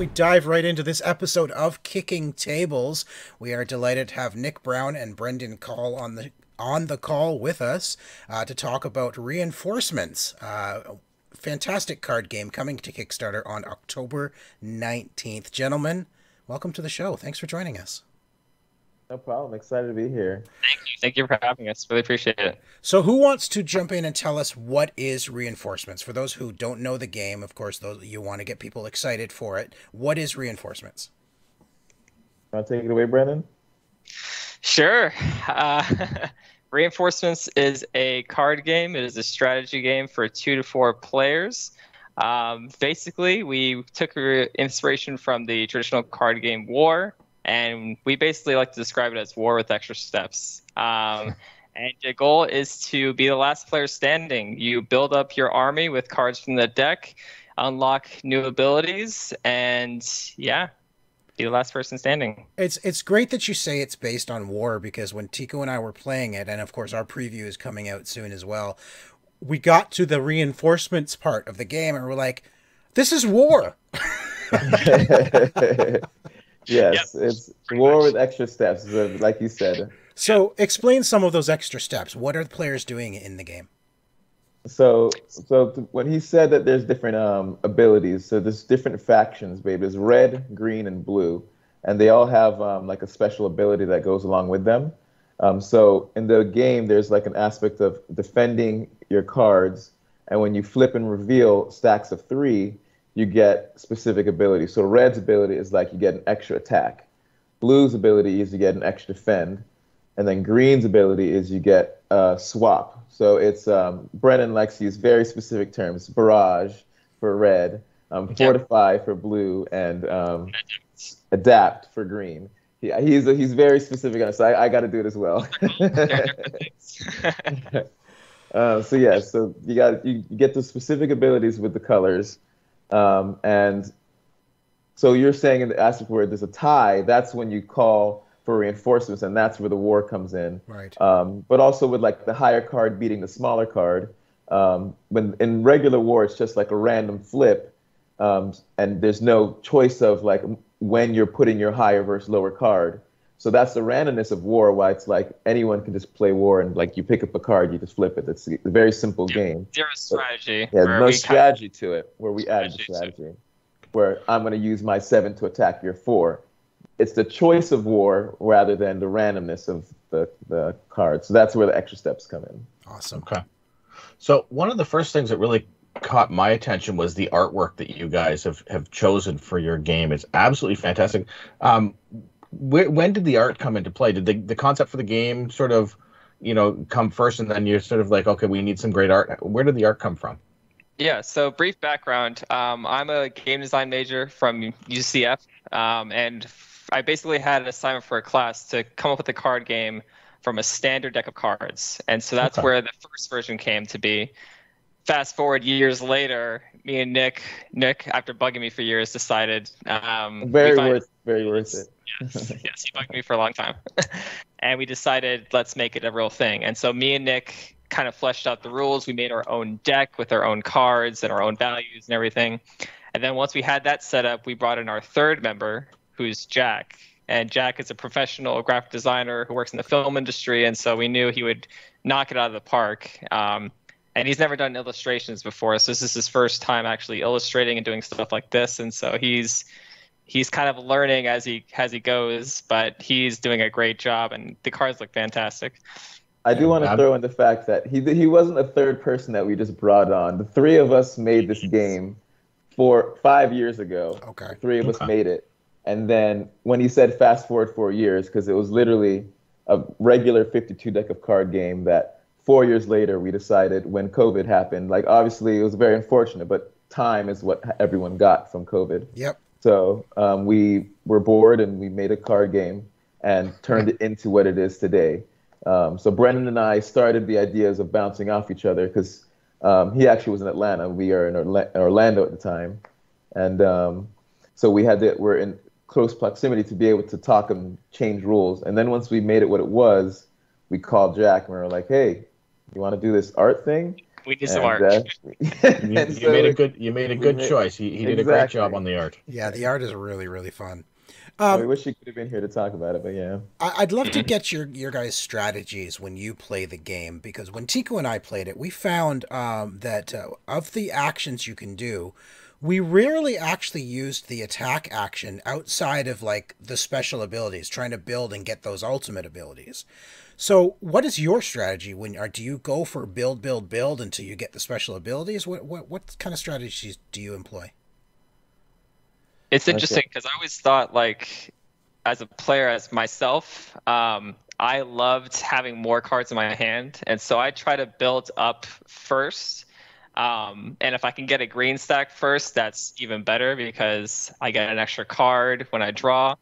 we dive right into this episode of Kicking Tables, we are delighted to have Nick Brown and Brendan Kahl on the call with us to talk about Reinforcements. Fantastic card game coming to Kickstarter on October 19th. Gentlemen, welcome to the show. Thanks for joining us. No problem. Excited to be here. Thank you. Thank you for having us. Really appreciate it. So who wants to jump in and tell us what is Reinforcements? For those who don't know the game, of course, those you want to get people excited for it. What is Reinforcements? Want to take it away, Brennan? Sure. Reinforcements is a card game. It is a strategy game for 2 to 4 players. Basically, we took inspiration from the traditional card game War, and we basically like to describe it as war with extra steps. And the goal is to be the last player standing. You build up your army with cards from the deck, unlock new abilities, and yeah, be the last person standing. It's great that you say it's based on War, because when Tico and I were playing it, and of course our preview is coming out soon as well, we got to the reinforcements part of the game and we're like, this is War. Yes, yep, it's war with extra steps, like you said. So explain some of those extra steps. What are the players doing in the game? So when he said that there's different abilities, so there's different factions, babe. There's red, green, and blue, and they all have like a special ability that goes along with them. So in the game, there's like an aspect of defending your cards, and when you flip and reveal stacks of 3, you get specific abilities. So red's ability is like you get an extra attack. Blue's ability is you get an extra defend. And then green's ability is you get a swap. So it's, Brennan likes to use very specific terms. Barrage for red, fortify for blue, and adapt for green. He's very specific on it, so I got to do it as well. So yeah, so you get the specific abilities with the colors. And so you're saying in the aspect where there's a tie, that's when you call for reinforcements, and that's where the war comes in. Right. But also with like the higher card beating the smaller card. When in regular war, it's just like a random flip, and there's no choice of like when you're putting your higher versus lower card. So that's the randomness of war, why it's like anyone can just play war and like you pick up a card, you just flip it. It's a very simple game. Zero strategy. Yeah, no strategy to it, where we add the strategy. Where I'm going to use my 7 to attack your 4. It's the choice of war rather than the randomness of the cards. So that's where the extra steps come in. Awesome. Okay. So one of the first things that really caught my attention was the artwork that you guys have chosen for your game. It's absolutely fantastic. When did the art come into play? Did the concept for the game sort of, come first, and then you're sort of like, okay, we need some great art? Where did the art come from? Yeah, so brief background. I'm a game design major from UCF, and I basically had an assignment for a class to come up with a card game from a standard deck of cards. And so that's where the first version came to be. Fast forward years later, me and Nick, after bugging me for years, decided very worth it. Yes, he bugged me for a long time. And we decided, let's make it a real thing. And so me and Nick kind of fleshed out the rules. We made our own deck with our own cards and our own values and everything. And then once we had that set up, we brought in our third member, who's Jack. And Jack is a professional graphic designer who works in the film industry, and so we knew he would knock it out of the park. And he's never done illustrations before, so this is his first time actually illustrating and doing stuff like this. And so he's kind of learning as he goes, but he's doing a great job, and the cards look fantastic. I do want to throw in the fact that he wasn't a third person that we just brought on. The 3 of us made this game 5 years ago. Okay. The 3 of us made it. And then when he said fast forward 4 years, because it was literally a regular 52 deck of card game that 4 years later we decided when COVID happened, like obviously it was very unfortunate, but time is what everyone got from COVID. Yep. So we were bored and we made a card game and turned it into what it is today. So Brennan and I started the ideas of bouncing off each other because he actually was in Atlanta. We are in Orlando at the time. And so we're in close proximity to be able to talk and change rules. And then once we made it what it was, we called Jack and we were like, hey, you want to do this art thing? We need some And, art. You made a good choice. He did a great job on the art. Yeah, the art is really, really fun. I wish you could have been here to talk about it, but yeah. I'd love to get your guys' strategies when you play the game, because when Tico and I played it, we found that of the actions you can do, we rarely actually used the attack action outside of like the special abilities, trying to build and get those ultimate abilities. So, what is your strategy when do you go for build, build, build until you get the special abilities? What kind of strategies do you employ? It's interesting because I always thought, like, as a player, as myself, I loved having more cards in my hand, and so I try to build up first. And if I can get a green stack first, that's even better because I get an extra card when I draw.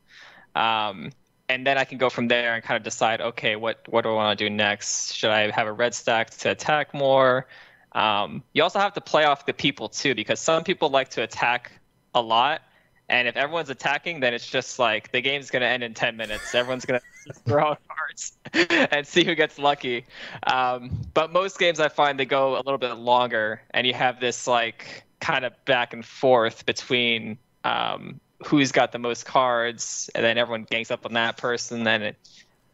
And then I can go from there and kind of decide, okay, what do I want to do next? Should I have a red stack to attack more? You also have to play off the people too, because some people like to attack a lot. And if everyone's attacking, then it's just like the game's going to end in 10 minutes. Everyone's going to throw out cards and see who gets lucky. But most games I find they go a little bit longer, and you have this like kind of back and forth between who's got the most cards, and then everyone gangs up on that person. Then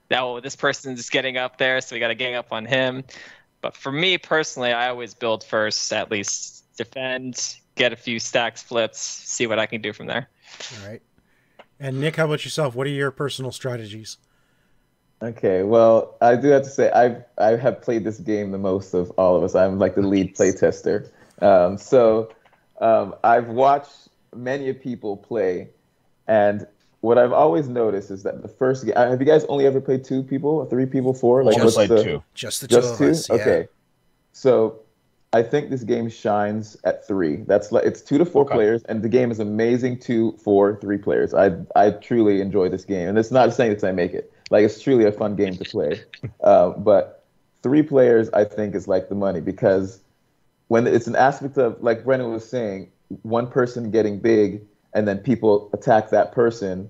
this person's getting up there, so we got to gang up on him. But for me personally, I always build first, at least defend, get a few stacks flipped, see what I can do from there. All right. And Nick, how about yourself? What are your personal strategies? Okay, well, I do have to say I have played this game the most of all of us. I'm like the lead play tester. I've watched many people play, and what I've always noticed is that the first game. Have you guys only ever played 2 people, or 3 people, 4? Like Just like 2. Just the two of us. Yeah. Okay, so I think this game shines at 3. That's like it's 2 to 4 players, and the game is amazing 2, 4, 3 players. I truly enjoy this game, and it's not saying that I make it. Like it's truly a fun game to play. But 3 players, I think, is like the money, because when it's an aspect of, like Brennan was saying, one person getting big, and then people attack that person,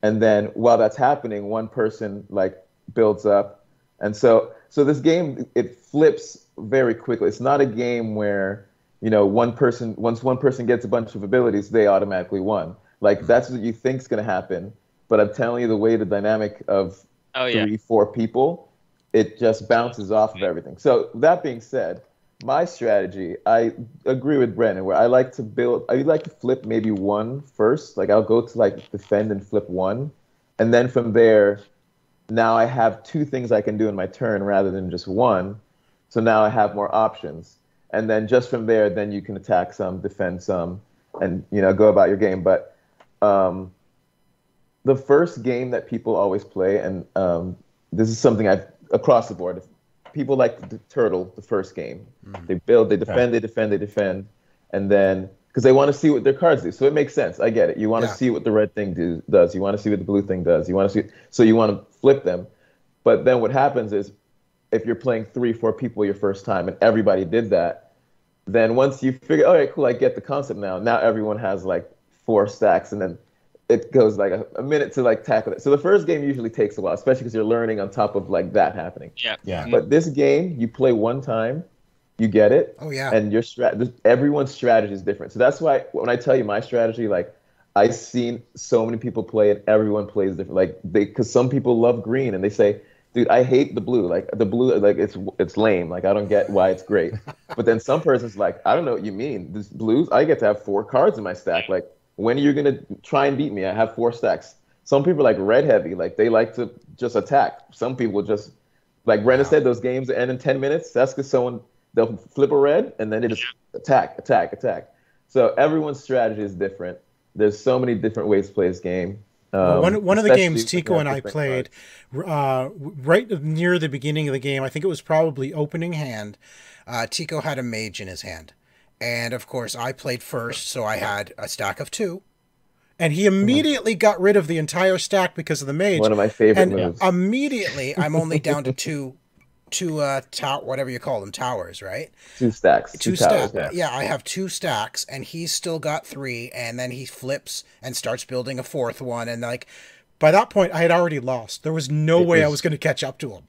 and then while that's happening, one person like builds up, and so this game, it flips very quickly. It's not a game where, once one person gets a bunch of abilities, they automatically won. Like that's what you think is going to happen. But I'm telling you, the way the dynamic of 3, 4 people, it just bounces off of everything. So that being said, my strategy, I agree with Brennan, where I like to flip maybe 1 first. Like I'll go to like defend and flip 1. And then from there, now I have 2 things I can do in my turn rather than just 1. So now I have more options. And then just from there, then you can attack some, defend some, and go about your game. But the first game that people always play, and this is something across the board, people like to turtle the first game. They build, they defend, they defend, they defend, and then because they want to see what their cards do. So it makes sense. I get it. You want to see what the red thing does. You want to see what the blue thing does. So you want to flip them. But then what happens is, if you're playing 3, 4 people your first time and everybody did that, then once you figure, all right, cool, I get the concept now. Now everyone has like 4 stacks, and then it goes like a minute to like tackle it. So the first game usually takes a while, especially because you're learning on top of like that happening. Yeah. But this game, you play 1 time, you get it. Oh yeah. And everyone's strategy is different. So that's why when I tell you my strategy, like I've seen so many people play it. Everyone plays different. Like because some people love green and they say, dude, I hate the blue. Like the blue, like it's lame. Like I don't get why it's great. But then some person's like, I don't know what you mean. This blues, I get to have 4 cards in my stack. Like when are you gonna try and beat me? I have 4 stacks. Some people are like red heavy. Like they like to just attack. Some people just, like Brennan said, those games end in 10 minutes. That's because they'll flip a red and then they just attack. So everyone's strategy is different. There's so many different ways to play this game. One of the games Tico and I played, right near the beginning of the game, I think it was probably opening hand, Tico had a mage in his hand. And, of course, I played first, so I had a stack of 2. And he immediately got rid of the entire stack because of the mage. One of my favorite moves. Immediately, I'm only down to two whatever you call them, towers, right? 2 stacks. 2 stacks. Yeah, I have 2 stacks, and he's still got 3, and then he flips and starts building a 4th one, and like by that point, I had already lost. There was no way I was going to catch up to him.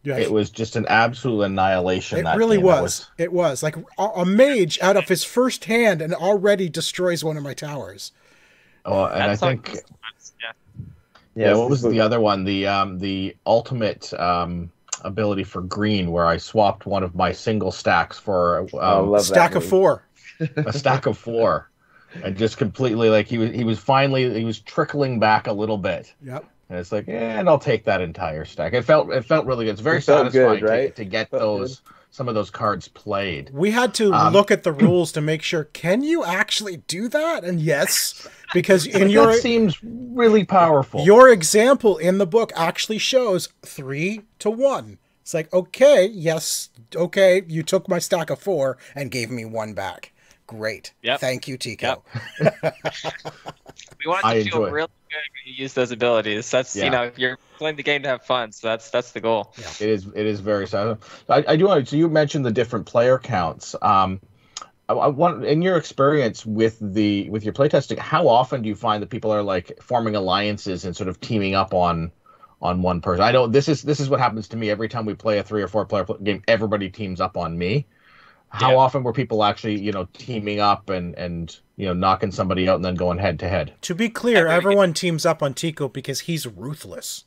Yeah. It was just an absolute annihilation. It that really game. was. It was like a mage out of his first hand and already destroys one of my towers. Oh, and That's I think yeah. what was the other one? The ultimate ability for green, where I swapped one of my single stacks for a stack of 4. A stack of 4, and just completely like he was trickling back a little bit. Yep. And it's like, and I'll take that entire stack. It felt really good. It's very satisfying good, right? to get some of those cards played. We had to look at the rules to make sure, can you actually do that? And yes, because that seems really powerful. Your example in the book actually shows 3 to 1. It's like, okay, yes, okay, you took my stack of 4 and gave me 1 back. Great. Yep. Thank you, Tico. Yep. We want to feel really good when you use those abilities. That's you're playing the game to have fun, so that's the goal. Yeah. It is very sad. I do want. So you mentioned the different player counts. I want, in your experience with your playtesting, how often do you find that people are like forming alliances and sort of teaming up on one person? I know this is what happens to me every time we play a 3 or 4 player game. Everybody teams up on me. How often were people actually, teaming up and knocking somebody out and then going head to head? To be clear, everyone teams up on Tico because he's ruthless.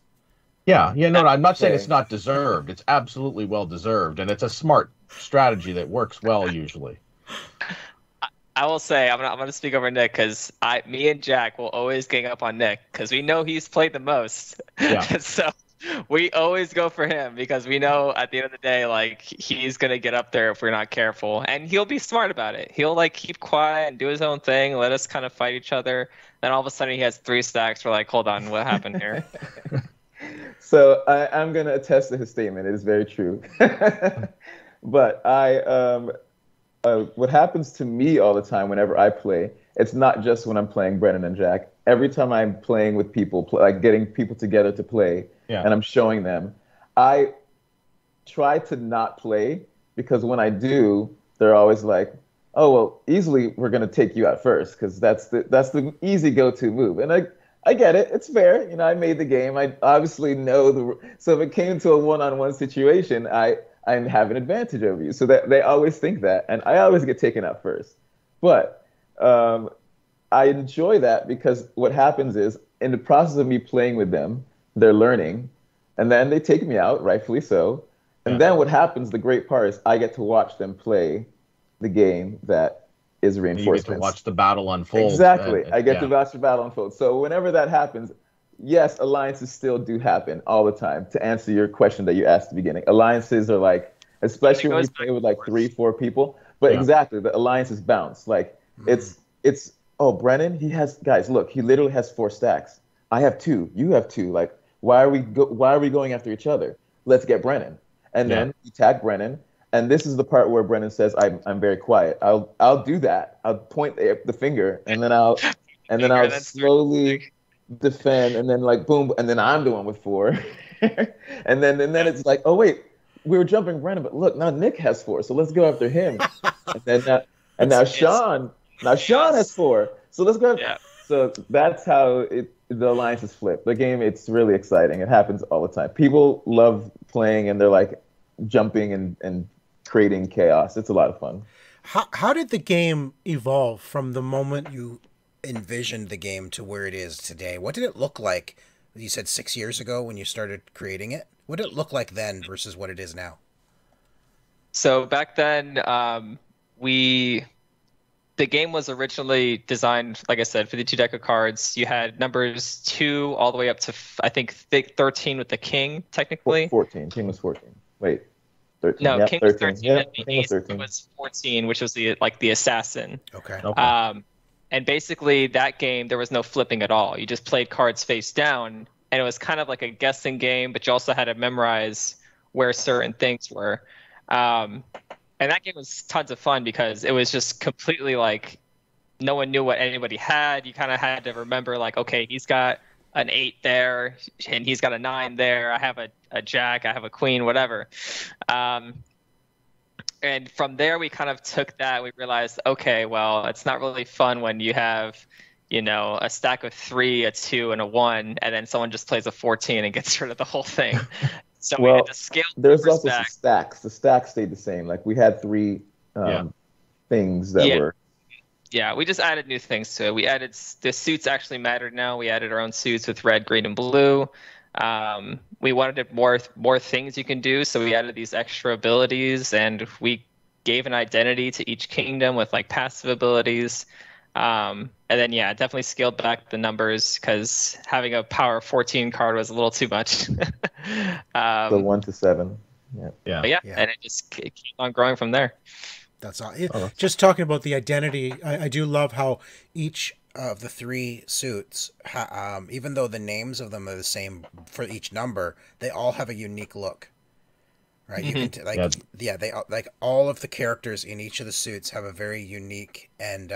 Yeah, no, I'm not saying it's not deserved. It's absolutely well deserved, and it's a smart strategy that works well usually. I will say, I'm gonna speak over Nick, because me and Jack will always gang up on Nick because we know he's played the most. Yeah. So we always go for him because we know at the end of the day, like, he's gonna get up there if we're not careful, and he'll be smart about it. He'll like keep quiet and do his own thing, let us kind of fight each other. Then all of a sudden he has 3 stacks. We're like, hold on, what happened here? So I'm gonna attest to his statement. It is very true. But what happens to me all the time whenever I play, it's not just when I'm playing Brennan and Jack. Every time I'm playing with people, like getting people together to play, and I'm showing them, I try to not play, because when I do, they're always like, "Oh well, easily we're gonna take you out first, because that's the easy go-to move." And I get it. It's fair. I made the game. I obviously know so if it came to a one-on-one situation, I have an advantage over you. So that they always think that, and I always get taken out first. But I enjoy that, because what happens is, in the process of me playing with them, they're learning, and then they take me out, rightfully so. And then what happens, the great part is, I get to watch them play the game that is reinforcements. You get to watch the battle unfold. Exactly. I get to watch the battle unfold. So whenever that happens, yes, alliances still do happen all the time. To answer your question that you asked at the beginning, alliances are like, especially when you play with like 3-4 people. But exactly, the alliances bounce. Like it's oh, Brennan, guys, look, he literally has 4 stacks. I have 2. You have 2. Like, why are we going after each other? Let's get Brennan. And then you tag Brennan. And this is the part where Brennan says, "I'm very quiet. I'll do that. I'll point the finger, and then I'll slowly defend, and then like boom, and then I'm the one with 4, and then it's like, oh wait, we were jumping Brennan, but look, now Nick has 4, so let's go after him, and now Sean has 4, so let's go. So that's how the alliance is flipped. The game, it's really exciting. It happens all the time. People love playing, and they're like jumping and creating chaos. It's a lot of fun. How did the game evolve from the moment you envisioned the game to where it is today? What did it look like? You said 6 years ago when you started creating it. What did it look like then versus what it is now? So back then, the game was originally designed, like I said, for the 2 deck of cards. You had numbers 2 all the way up to, I think, 13 with the king, technically. 14. King was 14. Wait. 13. No, King was 13. Yeah, and the ace was 14, which was the assassin. Okay. And basically, that game, there was no flipping at all. You just played cards face down, and it was kind of like a guessing game, but you also had to memorize where certain things were. And that game was tons of fun because it was just completely like no one knew what anybody had. You kind of had to remember, like, okay, he's got an 8 there, and he's got a 9 there. I have a jack, I have a queen, whatever. And from there, we kind of took that. We realized, okay, well, it's not really fun when you have, a stack of 3, a 2, and a 1, and then someone just plays a 14 and gets rid of the whole thing. So we had to scale there's numbers also some back. stacks. The stacks stayed the same. Like we had three things that were. Yeah, we just added new things to it. We added the suits actually mattered now. We added our own suits with red, green, and blue. We wanted more things you can do, so we added these extra abilities, and we gave an identity to each kingdom with like passive abilities. And then definitely scaled back the numbers because having a power 14 card was a little too much. The 1 to 7. And it just kept on growing from there. That's all. Just talking about the identity, I do love how each of the 3 suits, even though the names of them are the same for each number, they all have a unique look. Right? You can they like all of the characters in each of the suits have a very unique and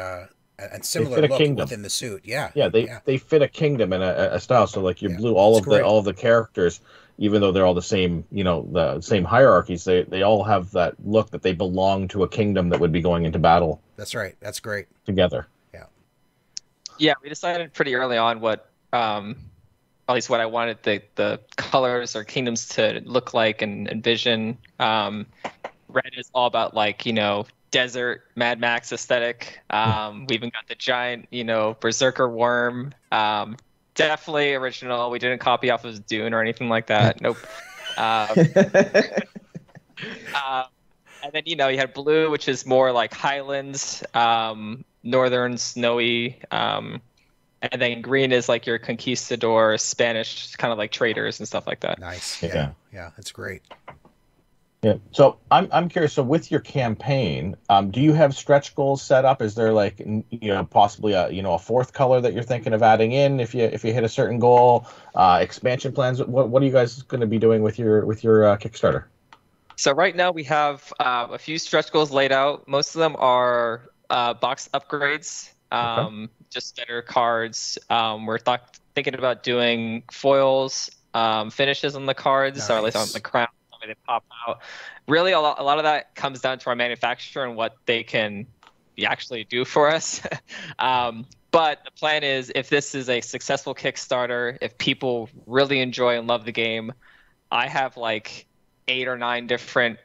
similar look within the suit. They fit a kingdom and a style. So like your blue, all of the characters, even though they're all the same, the same hierarchies, they all have that look that they belong to a kingdom that would be going into battle. That's right. That's great. Together. Yeah, we decided pretty early on what at least what I wanted the colors or kingdoms to look like and envision. Red is all about like, desert Mad Max aesthetic. We even got the giant, berserker worm. Definitely original. We didn't copy off of Dune or anything like that. Nope. And then, you had blue, which is more like highlands, northern snowy. And then green is like your conquistador, Spanish, kind of like traders and stuff like that. Nice. Yeah, that's great. Yeah. So I'm curious. So with your campaign, do you have stretch goals set up? Is there like possibly a 4th color that you're thinking of adding in if you hit a certain goal? Expansion plans. What are you guys going to be doing with your Kickstarter? So right now we have a few stretch goals laid out. Most of them are box upgrades. Just better cards. We're thinking about doing foils, finishes on the cards, or at least on the crown. They pop out. Really, a lot of that comes down to our manufacturer and what they can actually do for us. But the plan is, if this is a successful Kickstarter, if people really enjoy and love the game, I have like 8 or 9 different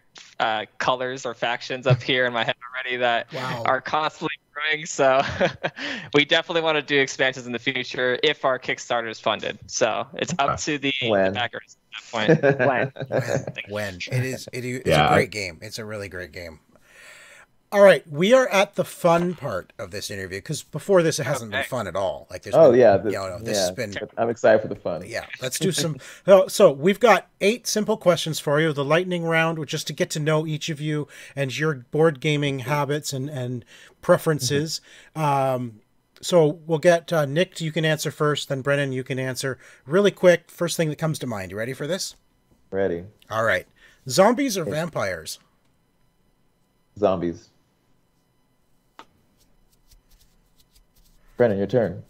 colors or factions up here in my head already that are constantly growing. So we definitely want to do expansions in the future if our Kickstarter is funded. So it's up to the backers at that point. When it's a great game. It's a really great game. All right, we are at the fun part of this interview because before this, it hasn't been fun at all. Like, this has been. I'm excited for the fun. Yeah, let's do some. So we've got 8 simple questions for you. The lightning round, which just to get to know each of you and your board gaming habits and preferences. So we'll get Nick. You can answer first, then Brennan. You can answer really quick. First thing that comes to mind. You ready for this? Ready. All right. Zombies or vampires? Zombies. Brennan, your turn.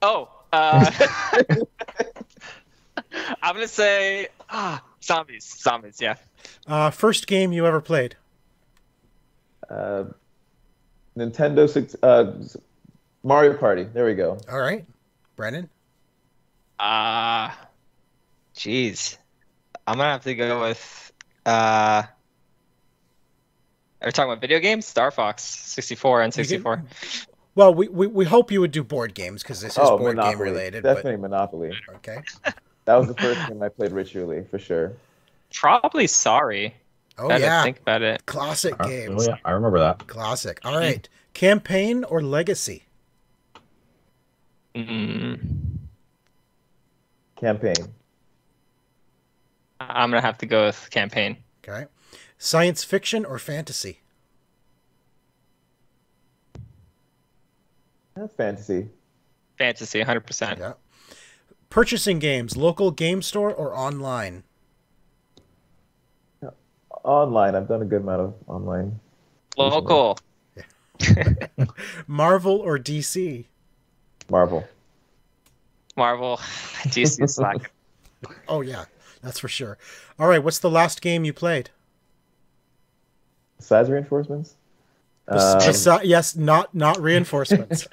I'm gonna say zombies. Yeah. First game you ever played? Nintendo 6. Mario Party. There we go. All right, Brennan. Geez, I'm gonna have to go with. Are we talking about video games? Star Fox 64 and 64. Well, we hope you would do board games because this is board Monopoly. game related. Definitely Monopoly. Okay. That was the first game I played ritually, for sure. Probably Sorry. Oh, yeah. Think about it. Classic games. Oh, yeah, I remember that. Classic. All right. Campaign or legacy? Campaign. I'm going to have to go with campaign. Okay. Science fiction or fantasy? Fantasy. Fantasy, 100%. Yeah. Purchasing games, local game store or online? Online. I've done a good amount of online. Local. Marvel or DC? Marvel. DC is slacking. Oh, yeah. That's for sure. All right. What's the last game you played? Size reinforcements? Yes, not reinforcements.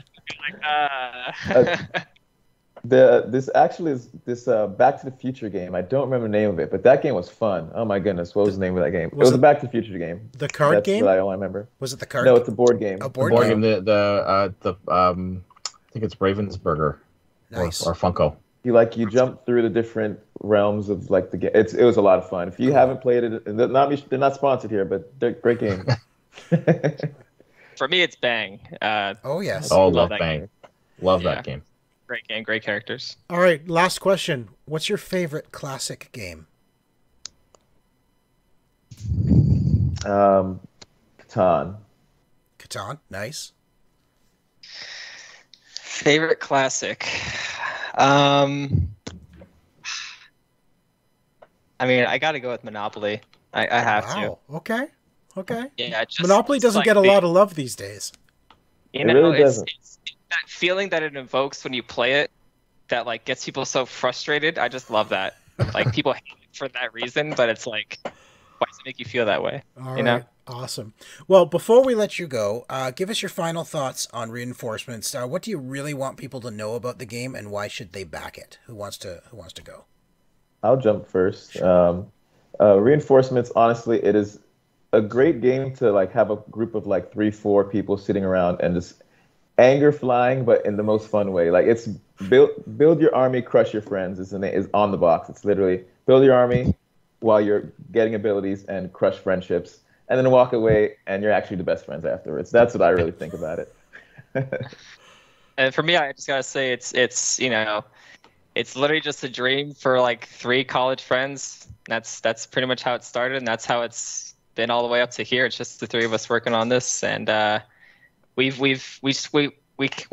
This actually is this Back to the Future game. I don't remember the name of it, but that game was fun. Oh my goodness, what was the name of that game? It was a Back to the Future game. The card That's game? what I only remember. Was it the card? No, it's a board game. A The board board game. game, I think it's Ravensburger Nice. or Funko. You jump through the different realms of like the game. It was a lot of fun. If you haven't played it, they're not sponsored here, but they're great games. For me, it's Bang. Oh, yes. Oh, Love love that Bang. game. Love Yeah. that game. Great game, great characters. All right, last question. What's your favorite classic game? Catan. Catan. Nice. Favorite classic. I mean, I got to go with Monopoly. I have to. Wow. Okay. Okay. Yeah, just, Monopoly just doesn't like get a lot of love these days. You It know, really it's doesn't. that feeling that it invokes when you play it, that like gets people so frustrated. I just love that. Like people hate it for that reason, but it's like, why does it make you feel that way? All You know? right. Awesome. Well, before we let you go, give us your final thoughts on reinforcements. What do you really want people to know about the game, and why should they back it? Who wants to go? I'll jump first. Reinforcements, honestly, it is a great game to like have a group of like 3, 4 people sitting around and just anger flying, but in the most fun way. Like it's build your army, crush your friends is on the box. It's literally build your army while you're getting abilities and crush friendships, and then walk away and you're actually the best friends afterwards. That's what I really think about it. And for me, I just gotta say, it's you know, it's literally just a dream for like 3 college friends. That's pretty much how it started, and that's how it's been all the way up to here. It's just the 3 of us working on this, and we when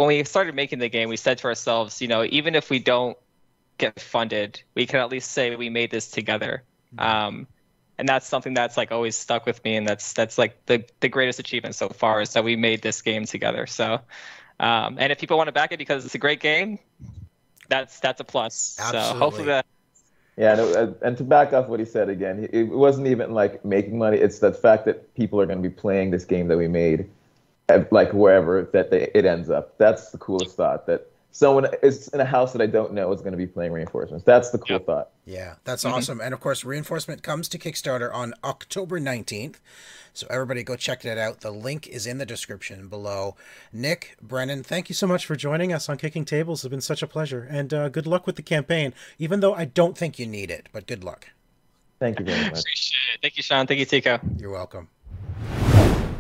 we started making the game, we said to ourselves, you know, even if we don't get funded, we can at least say we made this together. And that's something that's like always stuck with me, and that's like the greatest achievement so far is that we made this game together. So, and if people want to back it because it's a great game, that's a plus. Absolutely. So hopefully that. Yeah, and to back off what he said again, it wasn't even like making money. It's the fact that people are going to be playing this game that we made, like wherever it ends up. That's the coolest thought, that someone is in a house that I don't know is going to be playing Reinforcements. That's the cool thought. Yeah, that's awesome. And of course, Reinforcement comes to Kickstarter on October 19th. So everybody go check that out. The link is in the description below. Nick, Brennan, thank you so much for joining us on Kicking Tables. It's been such a pleasure. And good luck with the campaign, even though I don't think you need it, but good luck. Thank you very much. Appreciate it. Thank you, Sean. Thank you, Tico. You're welcome.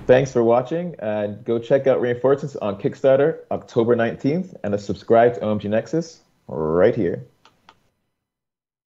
Thanks for watching, and go check out Reinforcements on Kickstarter October 19th, and subscribe to OMG Nexus right here.